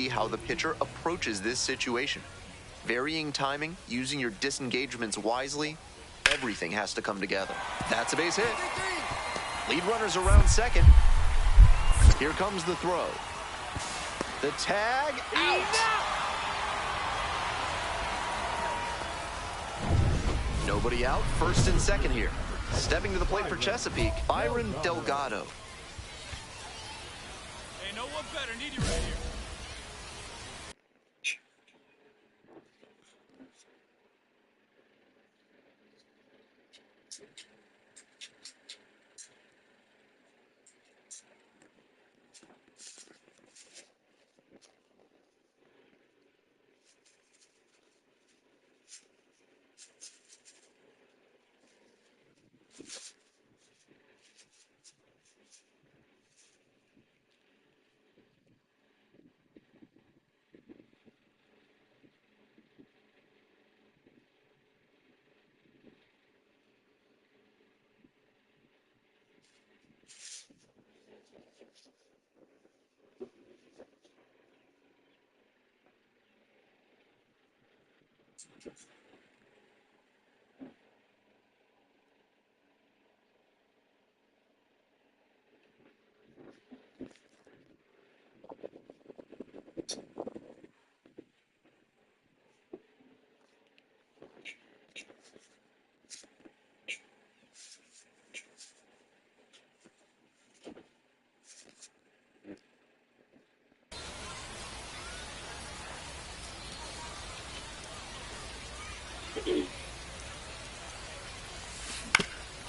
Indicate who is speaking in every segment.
Speaker 1: how the pitcher approaches this situation. Varying timing, using your disengagements wisely, everything has to come together. That's a base hit. Lead runners around second. Here comes the throw. The tag, out. Nobody out, first and second here. Stepping to the plate for Chesapeake, Byron Delgado.
Speaker 2: Hey, no one better. Need you right here.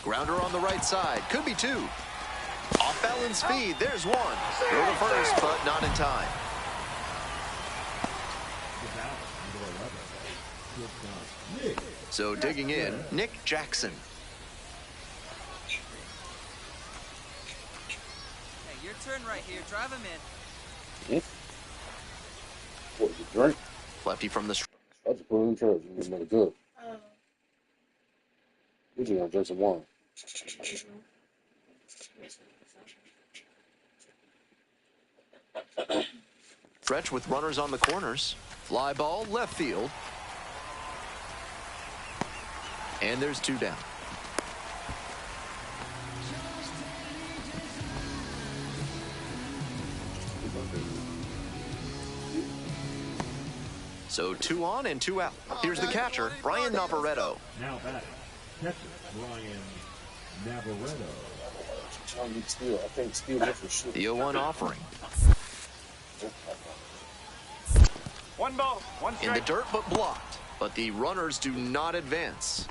Speaker 1: Grounder on the right side, could be two. Off balance speed, there's one. Throw to first, but not in time. So digging in, Nick Jackson.
Speaker 3: Hey, your turn right here. Drive him in.
Speaker 4: What, you drink?
Speaker 1: Lefty from the...
Speaker 4: I just put it in the trash. It's really good. You just gonna drink some wine.
Speaker 1: Stretch with runners on the corners. Fly ball, left field. And there's two down. So 2 on and 2 out. Here's the catcher, Brian Navarreto.
Speaker 5: Now batting, catcher Brian Navarreto.
Speaker 4: I think Steel different shit.
Speaker 1: The 0-1 offering.
Speaker 2: One ball, one strike.
Speaker 1: In the dirt, but blocked. But the runners do not advance.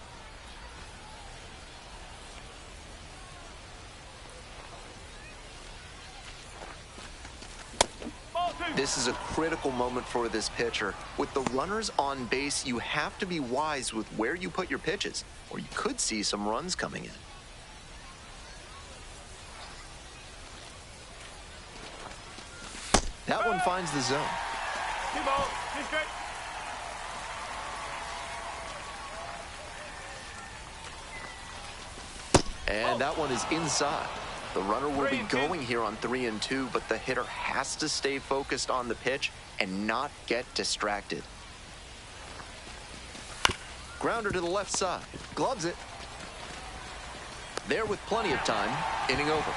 Speaker 1: This is a critical moment for this pitcher. With the runners on base, you have to be wise with where you put your pitches, or you could see some runs coming in. That one finds the zone.
Speaker 2: 2 balls, 2 strikes.
Speaker 1: And that one is inside. The runner will be going here on 3 and 2, but the hitter has to stay focused on the pitch and not get distracted. Grounder to the left side. Gloves it. There with plenty of time. Inning over.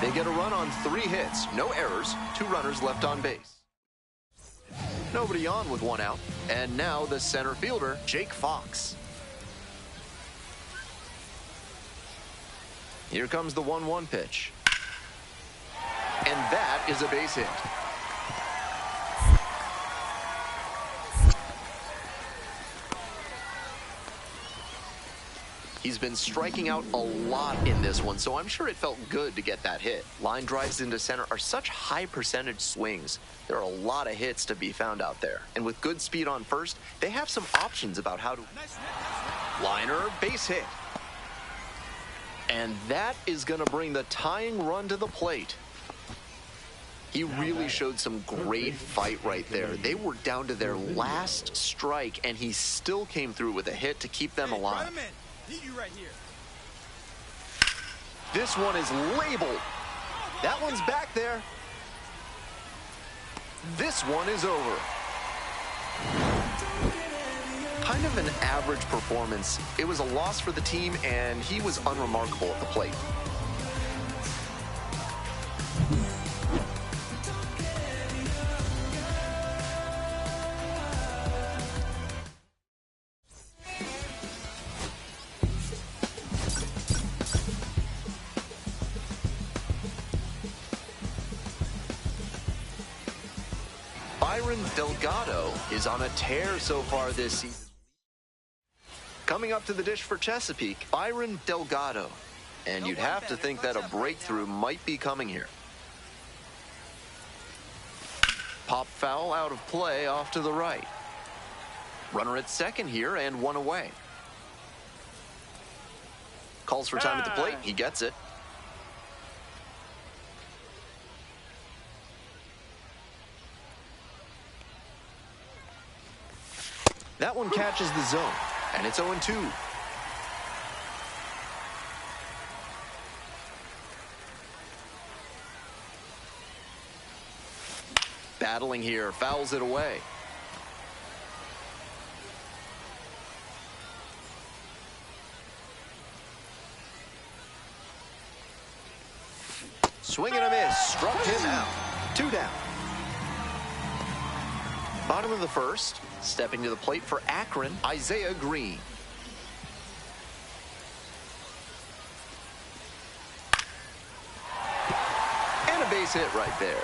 Speaker 1: They get a run on 3 hits. No errors. 2 runners left on base. Nobody on with 1 out. And now the center fielder, Jake Fox. Here comes the 1-1 pitch. And that is a base hit. He's been striking out a lot in this one, so I'm sure it felt good to get that hit. Line drives into center are such high percentage swings. There are a lot of hits to be found out there. And with good speed on first, they have some options about how to... Liner, base hit. And that is going to bring the tying run to the plate. He really showed some great fight right there. They were down to their last strike, and he still came through with a hit to keep them alive.
Speaker 2: Need you right here.
Speaker 1: This one is labeled. That one's back there. This one is over. Kind of an average performance. It was a loss for the team, and he was unremarkable at the plate. Byron Delgado is on a tear so far this season. Coming up to the dish for Chesapeake, Byron Delgado. And you'd have to think that a breakthrough might be coming here. Pop foul out of play off to the right. Runner at second here and one away. Calls for time at the plate. He gets it. That one catches the zone, and it's 0-2. Battling here, fouls it away. Swing and a miss, struck him out. 2 down. Bottom of the first, stepping to the plate for Akron, Isaiah Green. And a base hit right there.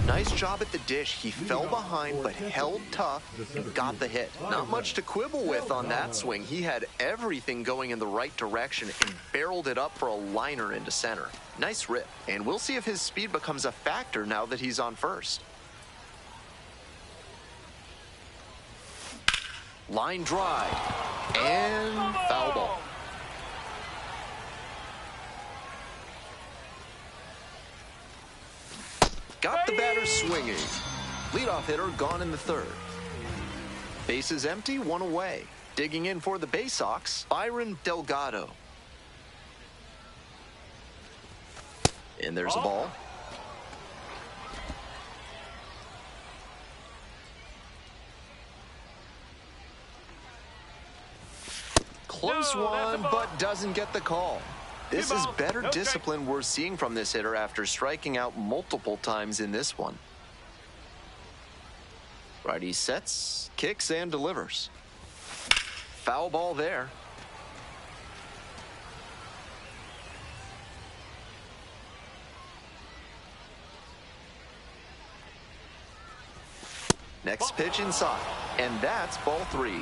Speaker 1: Nice job at the dish. He fell behind but held tough and got the hit. Not much to quibble with on that swing. He had everything going in the right direction and barreled it up for a liner into center. Nice rip. And we'll see if his speed becomes a factor now that he's on first. Line drive. And foul ball. Got the batter swinging. Leadoff hitter gone in the third. Bases empty, one away. Digging in for the Bay Sox, Byron Delgado. And there's a ball. Close one, but doesn't get the call. This is better discipline we're seeing from this hitter after striking out multiple times in this one. Righty sets, kicks, and delivers. Foul ball there. Next pitch inside, and that's ball 3.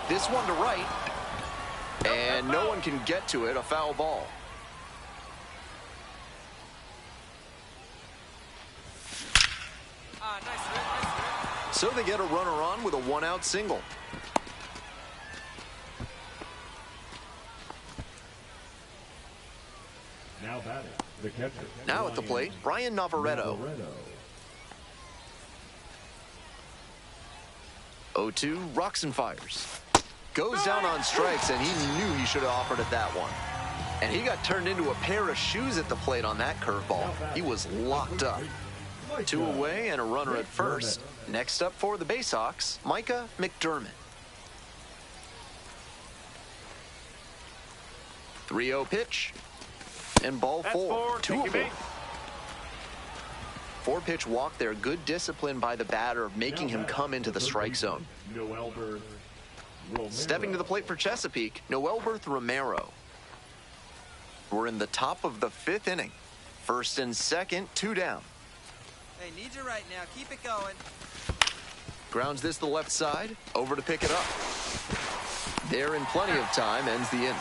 Speaker 1: This one to right, and no one can get to it, a foul ball. So they get a runner on with a 1-out single.
Speaker 5: Now batting, the catcher.
Speaker 1: Now at the plate, Brian Navarreto. 0-2, rocks and fires. Goes down on strikes, and he knew he should have offered it that one. And he got turned into a pair of shoes at the plate on that curveball. He was locked up. 2 away and a runner at first. Next up for the Bay Sox, Micah McDermott. 3-0 pitch. And ball 4. 2 of 4. 4-pitch walk there. Good discipline by the batter, making him come into the strike zone. Stepping to the plate for Chesapeake, Noelberth Romero. We're in the top of the 5th inning. First and second, 2 down.
Speaker 3: Hey, need you right now. Keep it going.
Speaker 1: Grounds this to the left side. Over to pick it up. There in plenty of time, ends the inning.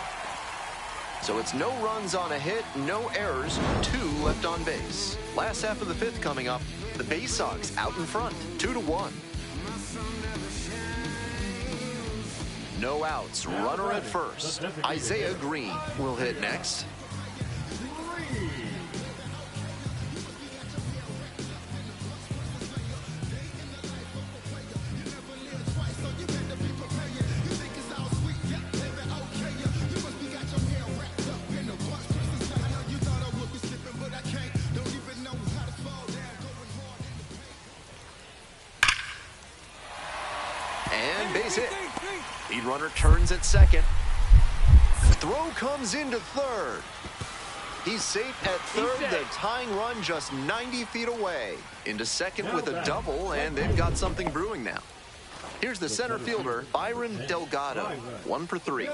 Speaker 1: So it's no runs on a hit, no errors, 2 left on base. Last half of the 5th coming up. The Bay Sox out in front, 2-1. No outs, runner at first. Isaiah Green will hit next. And base hit. Lead runner turns at second. Throw comes into third. He's safe at third, the tying run just 90 feet away. Into second with a double, and they've got something brewing now. Here's the center fielder, Byron Delgado, 1 for 3.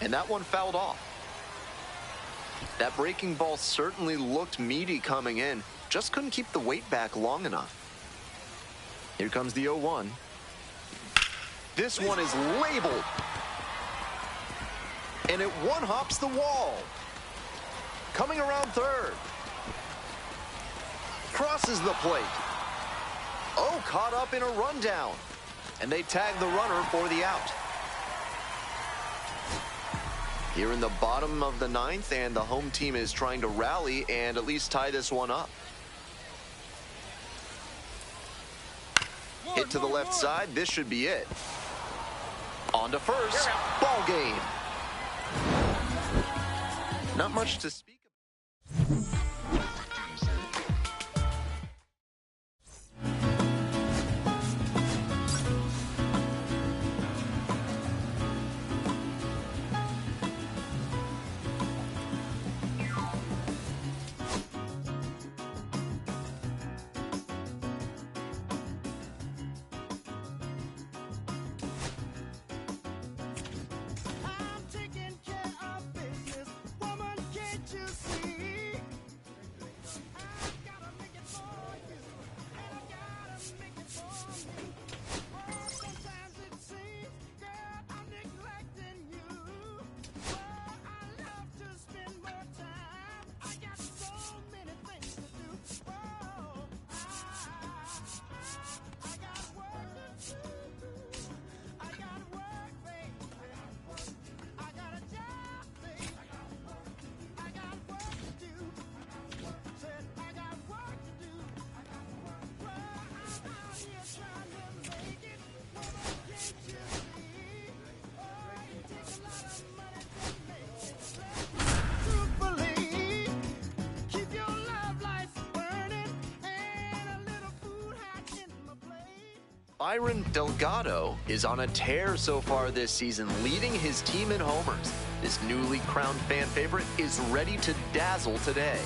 Speaker 1: And that one fouled off. That breaking ball certainly looked meaty coming in. Just couldn't keep the weight back long enough. Here comes the 0-1. This one is labeled. And it one-hops the wall. Coming around third. Crosses the plate. Oh, caught up in a rundown. And they tag the runner for the out. Here in the bottom of the 9th, and the home team is trying to rally and at least tie this one up. Hit to the left side. This should be it. On to first. Ball game. Not much to speak of. Byron Delgado is on a tear so far this season, leading his team in homers. This newly crowned fan favorite is ready to dazzle today.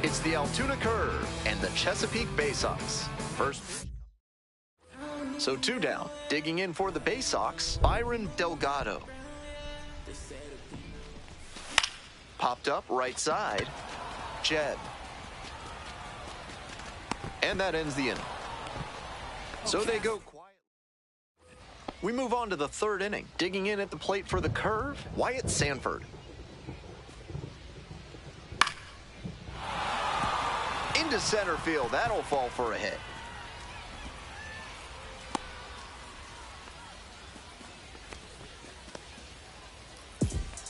Speaker 1: It's the Altoona Curve and the Chesapeake Bay Sox. First. So 2 down. Digging in for the Bay Sox, Byron Delgado. Popped up right side, Jed. And that ends the inning. So they go quiet. We move on to the 3rd inning. Digging in at the plate for the Curve, Wyatt Sanford. Into center field. That'll fall for a hit.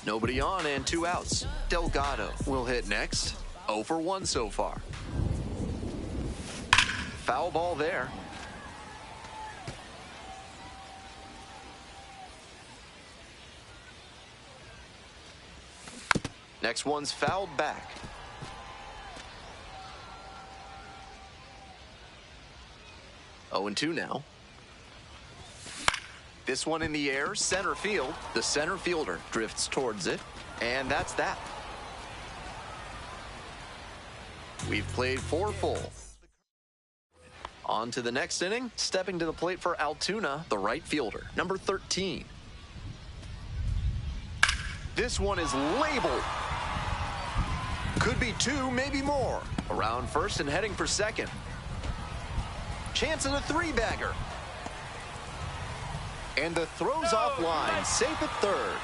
Speaker 1: Nobody on and 2 outs. Delgado will hit next. 0 for 1 so far. Foul ball there. Next one's fouled back. Oh, and 2 now. This one in the air, center field. The center fielder drifts towards it, and that's that. We've played 4 full. On to the next inning. Stepping to the plate for Altoona, the right fielder, number 13. This one is labeled. Could be 2, maybe more. Around first and heading for second. Chance at a 3-bagger. And the throw's offline, safe at third.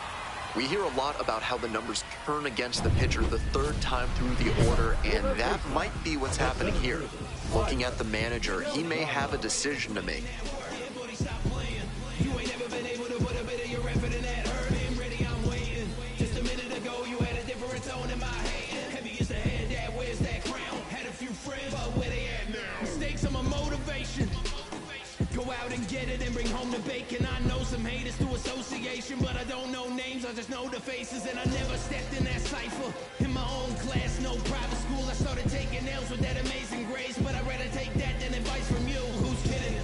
Speaker 1: We hear a lot about how the numbers turn against the pitcher the 3rd time through the order, and that might be what's happening here. Looking at the manager, he may have a decision to make.
Speaker 6: Mistakes are my motivation. Go out and get get it and bring home the bacon. I know some haters through association, but I don't know names, I just know the faces. And I never stepped in that cipher. In my own class, no private school, I started taking L's with that amazing grace. But I'd rather take that than advice from you. Who's kidding?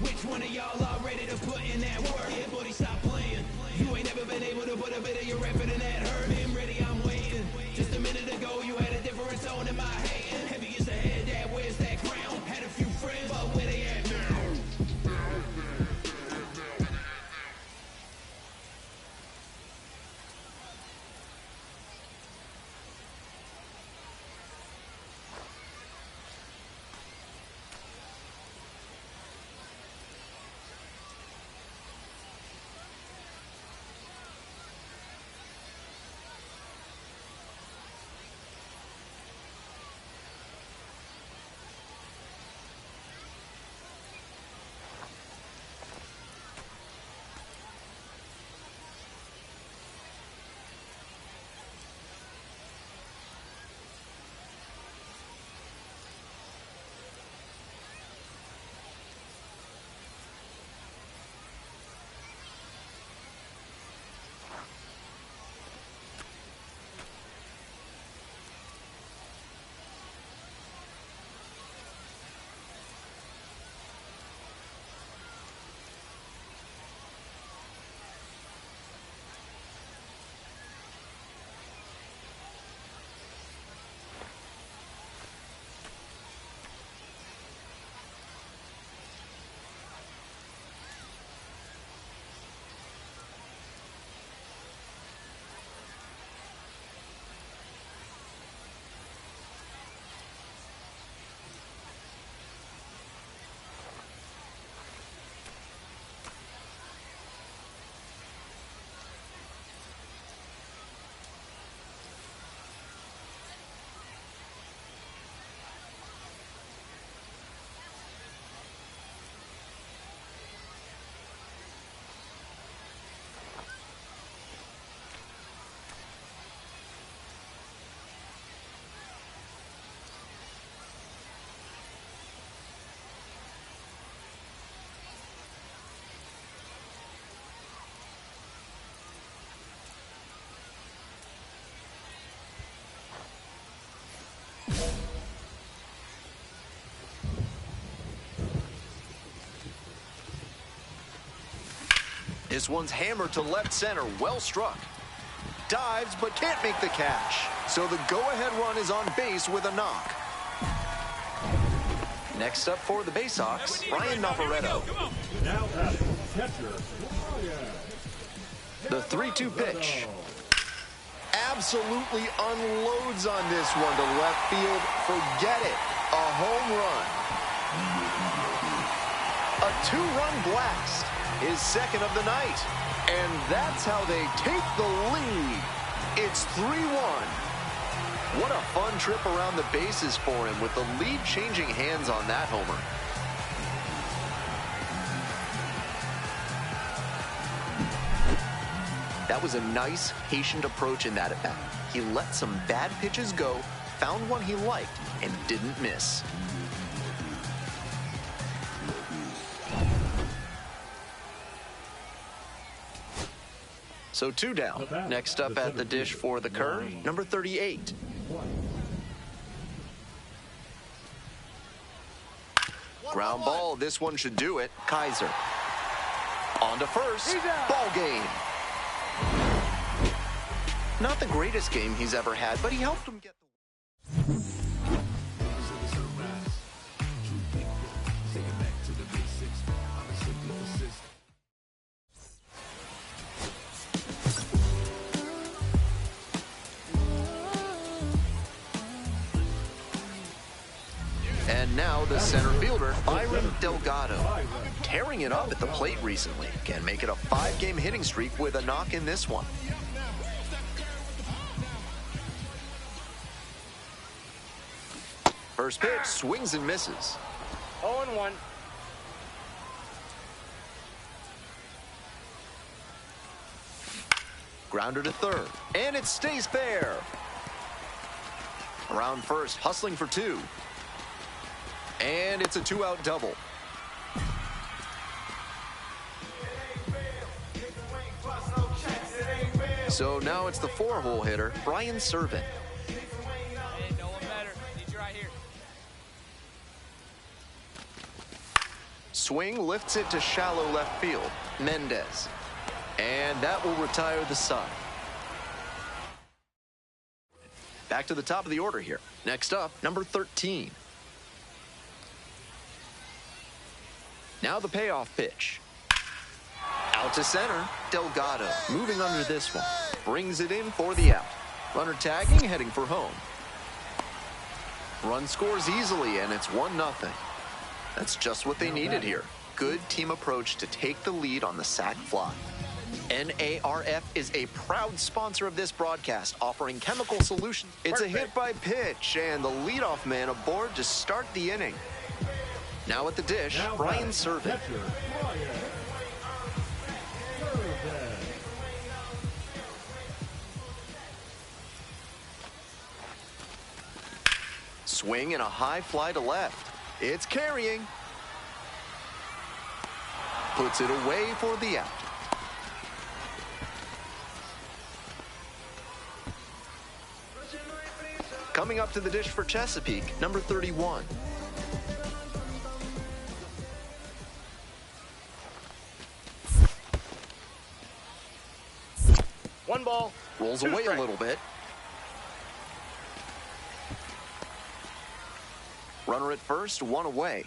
Speaker 6: Which one of y'all are ready to put in that work? Yeah, buddy, stop playing. You ain't never been able to put a bit of your effort in that hurt. Been ready, I'm waiting. Just a minute ago, you had a different tone in my hating. Heavy is the head, that wears that crown. Had a few friends, but where they at now?
Speaker 1: This one's hammered to left center, well struck. Dives, but can't make the catch. So the go-ahead run is on base with a knock. Next up for the Bay Sox, Ryan Navarretto.
Speaker 5: Now batting, catcher, Ryan.
Speaker 1: The 3-2 pitch. Absolutely unloads on this one to left field. Forget it. A home run. A two-run blast. His second of the night. And that's how they take the lead. It's 3-1. What a fun trip around the bases for him with the lead changing hands on that homer. That was a nice, patient approach in that at-bat. He let some bad pitches go, found one he liked, and didn't miss. So 2 down. Next up at the dish for the curve, number 38. Ground ball, this one should do it. Kaiser. On to first. Ball game. Not the greatest game he's ever had, but he helped him get the... And now the center fielder, Byron Delgado, tearing it up at the plate recently. Can make it a 5-game hitting streak with a knock in this one. First pitch, swings and misses.
Speaker 2: 0-1.
Speaker 1: Grounder to third, and it stays fair. Around first, hustling for 2. And it's a 2-out double. So now it's the 4-hole hitter, Brian Servant.
Speaker 2: Hey, no one better. Need you right here.
Speaker 1: Swing lifts it to shallow left field, Mendez. And that will retire the side. Back to the top of the order here. Next up, number 13. Now the payoff pitch. Out to center, Delgado. Moving under this one. Brings it in for the out. Runner tagging, heading for home. Run scores easily, and it's 1-0. That's just what they needed here. Good team approach to take the lead on the sac fly. NARF is a proud sponsor of this broadcast, offering chemical solutions. It's a hit by pitch, and the leadoff man aboard to start the inning. Now at the dish,
Speaker 5: Now
Speaker 1: Brian
Speaker 5: batting,
Speaker 1: Servant.
Speaker 5: catcher, Brian Servant.
Speaker 1: Swing and a high fly to left. It's carrying. Puts it away for the out. Coming up to the dish for Chesapeake, number 31.
Speaker 2: One ball.
Speaker 1: Rolls
Speaker 2: Two
Speaker 1: away a
Speaker 2: strikes.
Speaker 1: little bit. Runner at first, one away.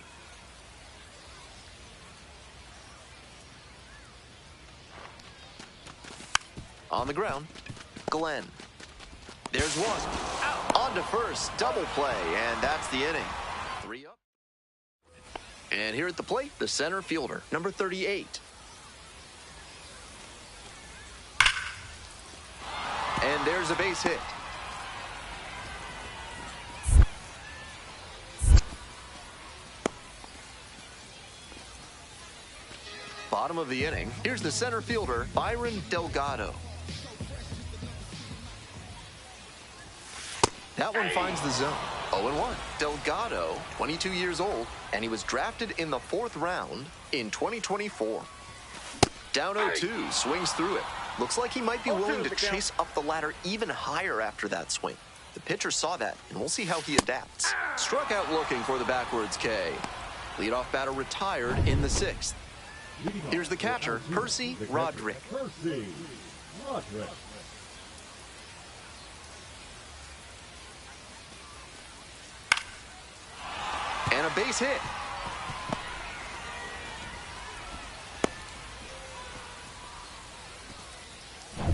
Speaker 1: On the ground, Glenn. There's one. On to first, double play, and that's the inning. 3 up. And here at the plate, the center fielder, number 38. And there's a base hit. Bottom of the inning, here's the center fielder, Byron Delgado. That one finds the zone. 0-1. Delgado, 22 years old, and he was drafted in the 4th round in 2024. Down 0-2, swings through it. Looks like he might be willing to chase up the ladder even higher after that swing. The pitcher saw that, and we'll see how he adapts. Struck out looking for the backwards K. Leadoff batter retired in the 6th. Here's the catcher, Percy Roderick.
Speaker 5: Percy Roderick.
Speaker 1: And a base hit.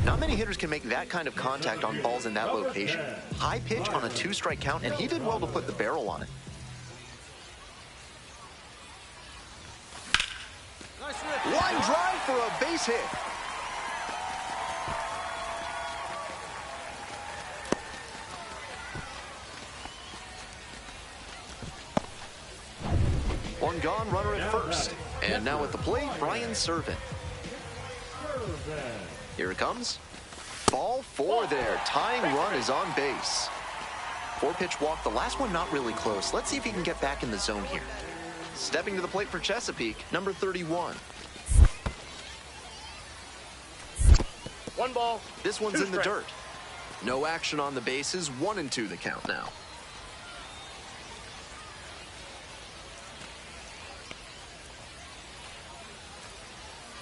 Speaker 1: Not many hitters can make that kind of contact on balls in that location. High pitch on a 2-strike count, and he did well to put the barrel on it.
Speaker 3: Nice rip.
Speaker 1: Line drive for a base hit. One gone, runner at first. And now at the plate, Brian Servant.
Speaker 5: Servant.
Speaker 1: Here it comes. Ball 4 there. Tying run is on base. 4-pitch walk. The last one not really close. Let's see if he can get back in the zone here. Stepping to the plate for Chesapeake, number 31.
Speaker 2: One ball.
Speaker 1: This one's
Speaker 2: Two
Speaker 1: in the
Speaker 2: strikes.
Speaker 1: dirt. No action on the bases. 1-2 the count now.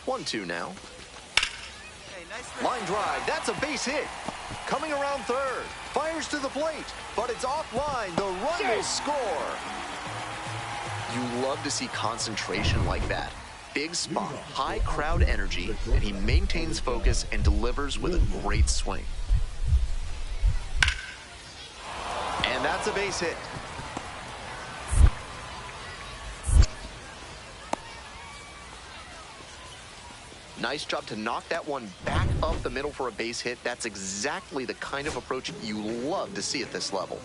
Speaker 1: One, 2 now.
Speaker 3: Hey, nice rip.
Speaker 1: Line drive. That's a base hit. Coming around third. Fires to the plate. But it's offline. The run will score. You love to see concentration like that. Big spot, high crowd energy, and he maintains focus and delivers with a great swing. And that's a base hit. Nice job to knock that one back up the middle for a base hit. That's exactly the kind of approach you love to see at this level.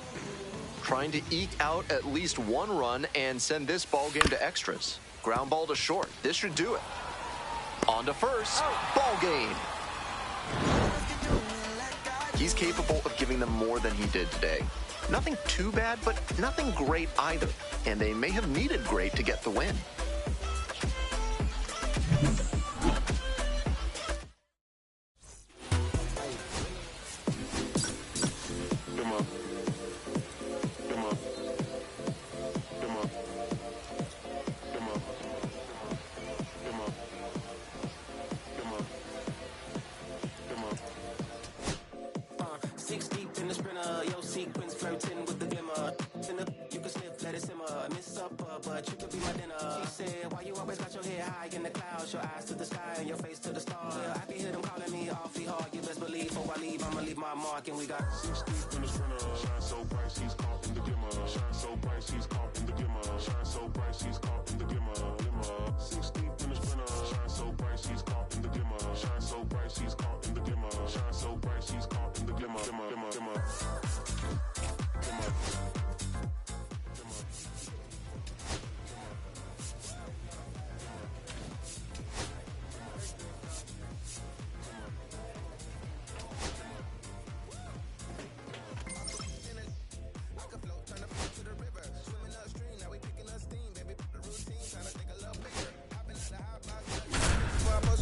Speaker 1: Trying to eke out at least one run and send this ball game to extras. Ground ball to short. This should do it. On to first. Ball game. He's capable of giving them more than he did today. Nothing too bad, but nothing great either. And they may have needed great to get the win.
Speaker 7: but you could be my dinner. He said, why you always got your head high in the clouds, your eyes to the sky and your face to the stars? Yeah, I can hear them calling me awfully hard. You best believe before I leave, I'ma leave my mark. And we got 6 deep in the sprinter. Shine so bright, she's caught in the glimmer. Shine so bright, she's caught in the glimmer. Shine so bright, she's caught in the glimmer. 6 deep in the sprinter. Shine so bright, she's caught in the glimmer. Shine so bright, she's caught in the glimmer. Shine so bright, she's caught in the glimmer.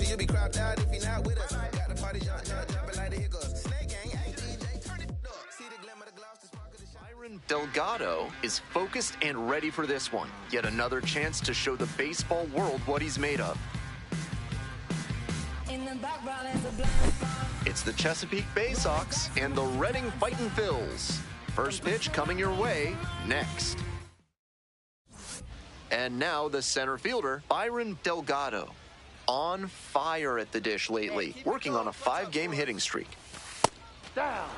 Speaker 8: You'll be cropped out if you're not with us. Got the party jumping like the hiccups. Snake gang, hey DJ, turn it up. See the glimmer, the gloss, the spark of the shine.
Speaker 1: Byron Delgado is focused and ready for this one. Yet another chance to show the baseball world what he's made of.
Speaker 9: In the background is a blind spot.
Speaker 1: It's the Chesapeake Bay Sox and the Reading Fightin' Phils. First pitch coming your way next. And now the center fielder, Byron Delgado. On fire at the dish lately, working on a 5-game hitting streak.
Speaker 2: Down.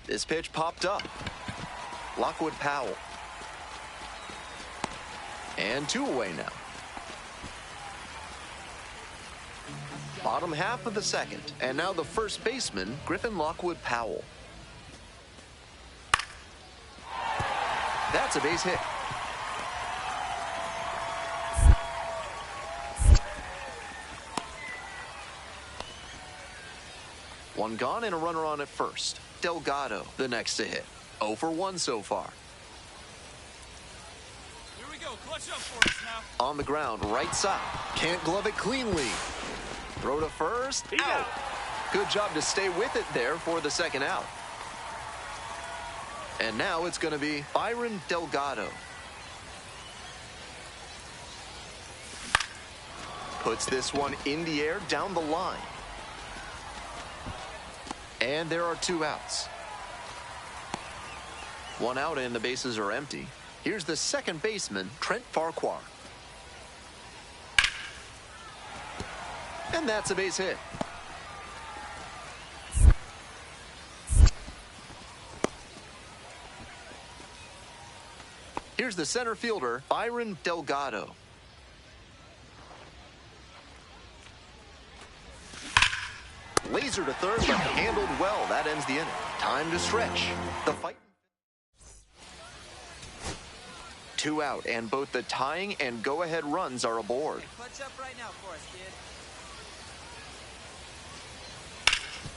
Speaker 1: This pitch popped up. Lockwood Powell. And 2 away now. Bottom half of the second, and now the first baseman, Griffin Lockwood Powell. That's a base hit. One gone and a runner on at first. Delgado, the next to hit. 0 for 1 so far.
Speaker 2: Here we go. Clutch up for us now.
Speaker 1: On the ground, right side. Can't glove it cleanly. Throw to first. Out. Good job to stay with it there for the second out. And now it's going to be Byron Delgado. Puts this one in the air down the line. And there are 2 outs. 1 out and the bases are empty. Here's the second baseman, Trent Farquhar. And that's a base hit. Here's the center fielder, Byron Delgado. Laser to third, but handled well. That ends the inning. Time to stretch. The fight. 2 out, and both the tying and go-ahead runs are aboard.
Speaker 3: Clutch up right now for us, kid.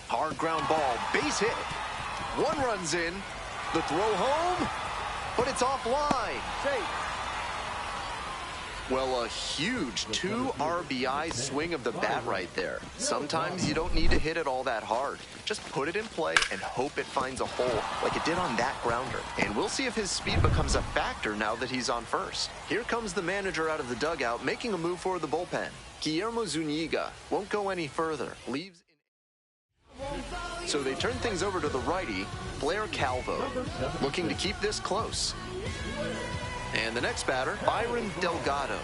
Speaker 1: Hard ground ball, base hit. 1 run's in. The throw home, but it's offline. Well, a huge 2 RBI swing of the bat right there. Sometimes you don't need to hit it all that hard. Just put it in play and hope it finds a hole like it did on that grounder. And we'll see if his speed becomes a factor now that he's on first. Here comes the manager out of the dugout making a move for the bullpen. Guillermo Zuniga won't go any further. Leaves. So they turn things over to the righty, Blair Calvo, looking to keep this close. And the next batter, Byron Delgado.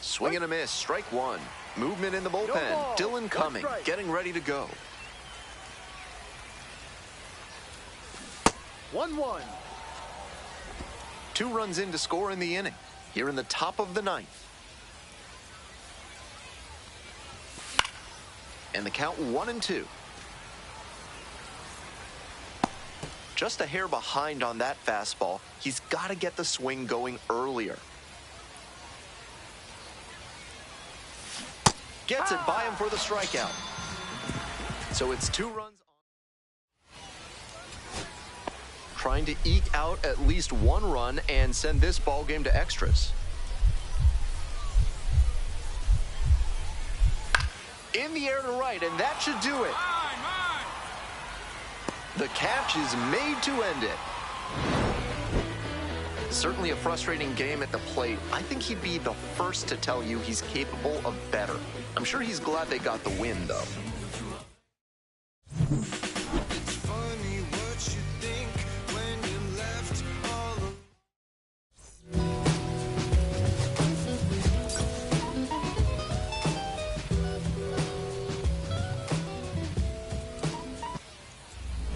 Speaker 1: Swing and a miss, strike 1. Movement in the bullpen. Dylan Cumming getting ready to go.
Speaker 2: 1-1.
Speaker 1: 2 runs in to score in the inning. Here in the top of the 9th. And the count 1-2. Just a hair behind on that fastball. He's got to get the swing going earlier. Gets it by him for the strikeout. So it's 2 runs. Trying to eke out at least 1 run and send this ball game to extras. In the air to right, and that should do it. The catch is made to end it. Certainly a frustrating game at the plate. I think he'd be the first to tell you he's capable of better. I'm sure he's glad they got the win, though.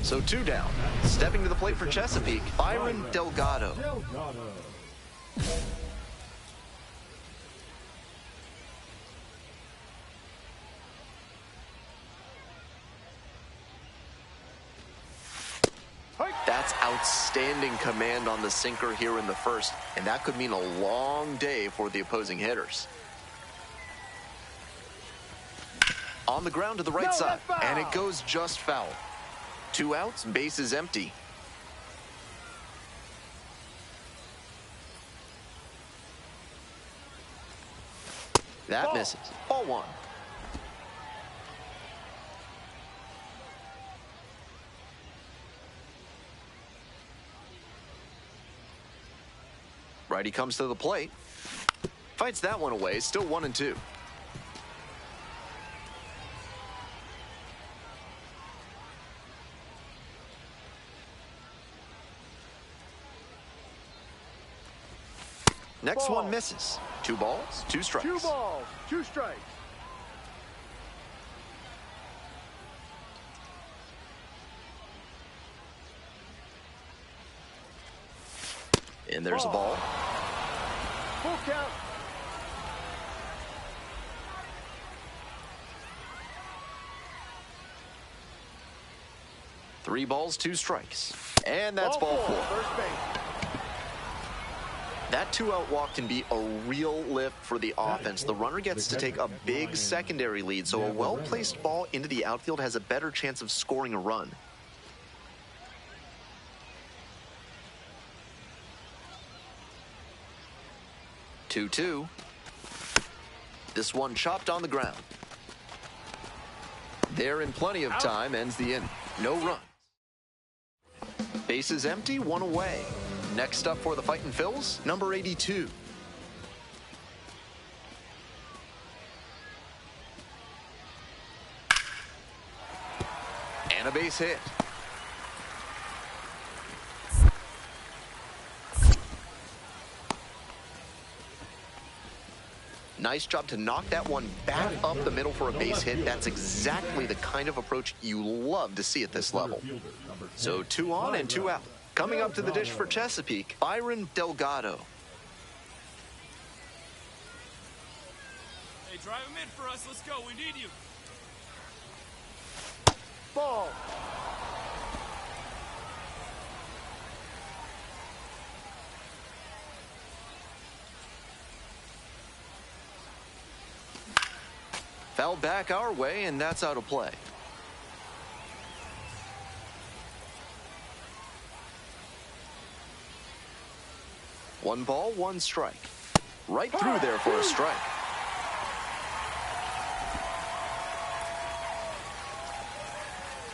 Speaker 1: So 2 down. Stepping to the plate for Chesapeake, Byron Delgado. That's outstanding command on the sinker here in the first, and that could mean a long day for the opposing hitters. On the ground to the right side, and it goes just foul. 2 outs, bases empty. That misses. Ball 1. Righty comes to the plate. Fights that one away. Still 1-2. Next one misses. 2 balls, 2 strikes.
Speaker 2: 2 balls, 2 strikes.
Speaker 1: And there's a ball.
Speaker 2: Full count.
Speaker 1: Three balls, 2 strikes. And that's ball 4.
Speaker 2: First base.
Speaker 1: That 2-out walk can be a real lift for the offense. The runner gets to take a big secondary lead, so a well-placed ball into the outfield has a better chance of scoring a run. Two. This one chopped on the ground. There in plenty of time, ends the inning. No runs. Bases empty, 1 away. Next up for the Fightin' Phils, number 82. And a base hit. Nice job to knock that one back up the middle for a base hit. That's exactly the kind of approach you love to see at this level. So 2 on and 2 out. Coming up to the dish for Chesapeake, Byron Delgado.
Speaker 2: Hey, drive him in for us. Let's go. We need you. Ball.
Speaker 1: Foul back our way, and that's out of play. One ball, 1 strike. Right through there for a strike.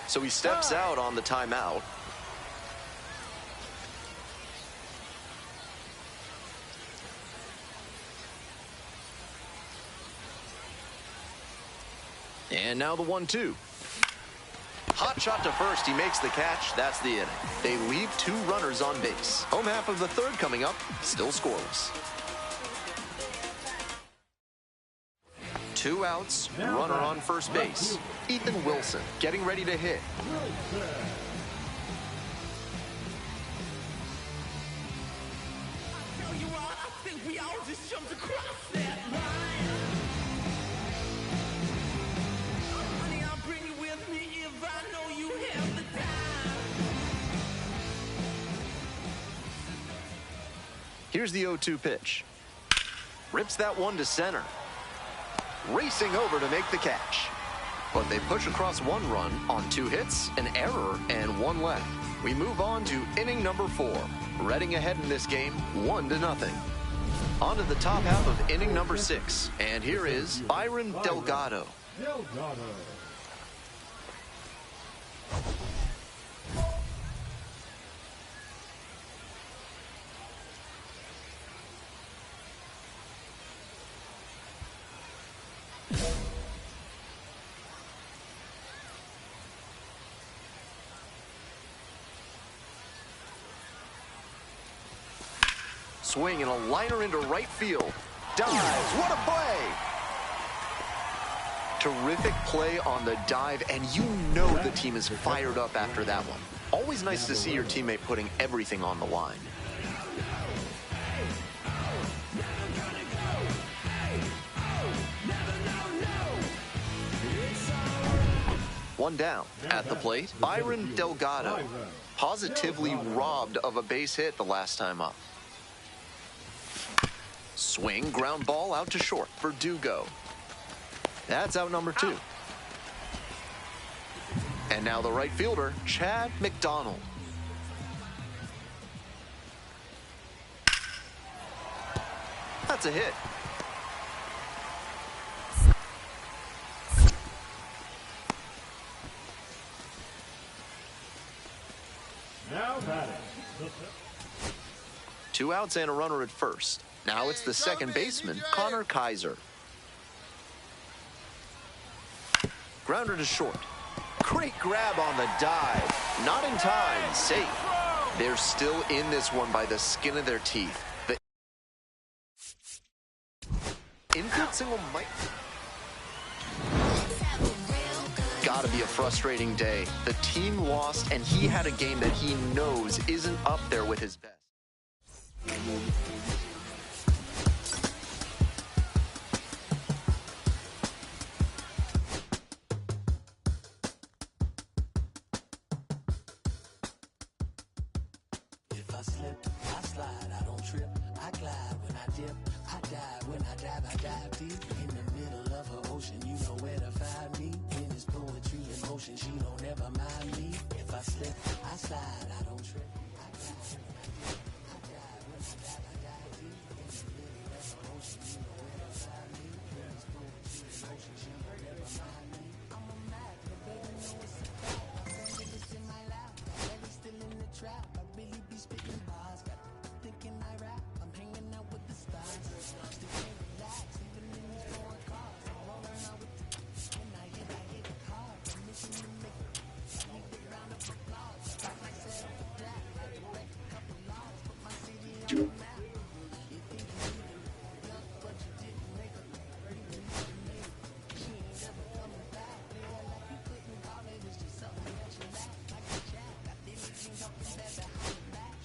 Speaker 1: So he steps out on the timeout. And now the 1-2. Hot shot to first. He makes the catch. That's the inning. They leave 2 runners on base. Home half of the 3rd coming up. Still scoreless. 2 outs. Runner on first base. Ethan Wilson getting ready to hit. Here's the 0-2 pitch. Rips that one to center. Racing over to make the catch. But they push across 1 run on 2 hits, an error, and 1 left. We move on to inning number 4. Reading ahead in this game, 1-0. On to the top half of inning number 6. And here is Byron Delgado. Swing and a liner into right field. Dives, what a play! Terrific play on the dive, and you know the team is fired up after that one. Always nice to see your teammate putting everything on the line. One down. At the plate, Byron Delgado. Positively robbed of a base hit the last time up. Swing, ground ball out to short. Verdugo. That's out number 2. And now the right fielder, Chad McDonald. That's a hit.
Speaker 5: Now batting.
Speaker 1: 2 outs and a runner at first. Now it's the second baseman, Connor Kaiser. Grounder to short. Great grab on the dive. Not in time. Safe. They're still in this one by the skin of their teeth. The infield single might... Gotta be a frustrating day. The team lost, and he had a game that he knows isn't up there with his best.
Speaker 7: If I slip, I slide, I don't trip, I glide when I dip, I dive when I dive deep in the middle of an ocean. You know where to find me. When it's poetry in motion, she don't ever mind me. If I slip, I slide, I don't trip, I glide when I dip, I dive when I dive deep in the middle of an ocean. You know where to find me. When it's poetry in motion, she don't ever mind me. I'm a mad, but baby know it's a fact. My friend is in my lap, belly still in the trap. I really be spitting bars, got thinking I rap. I'm hanging out with the stars, still can't relax, even in these foreign cars. I'm rolling out with the when I hit it hard. I'm missing to make a round of applause. Got myself a black, had to break a couple laws, put my city on the map. You think you need it, luck, but you didn't make it. You made it, she ain't never coming back. Play her like you couldn't call it, it's just something that you lack. Like a jack, got diligence talking bad behind your back.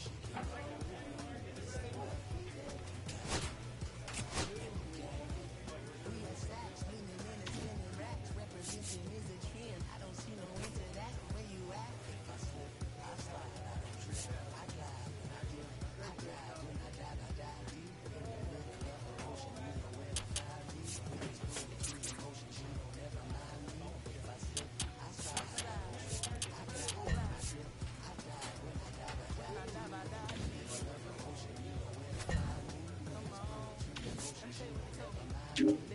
Speaker 7: We had stacks, leaning in and spinning racks. Representing is a trend, I don't see no end to that. Where you at? If I slip, I slide, I don't trip, I glide when I dip, I dive when I dive deep in the middle of an ocean. You know where to find me. When it's poetry in motion, she don't ever mind me. If I slip, I slide, I don't trip, I glide when I dip, I dive when I dive deep in the middle of an ocean. You know where to find me. When it's poetry in motion, she don't ever mind me.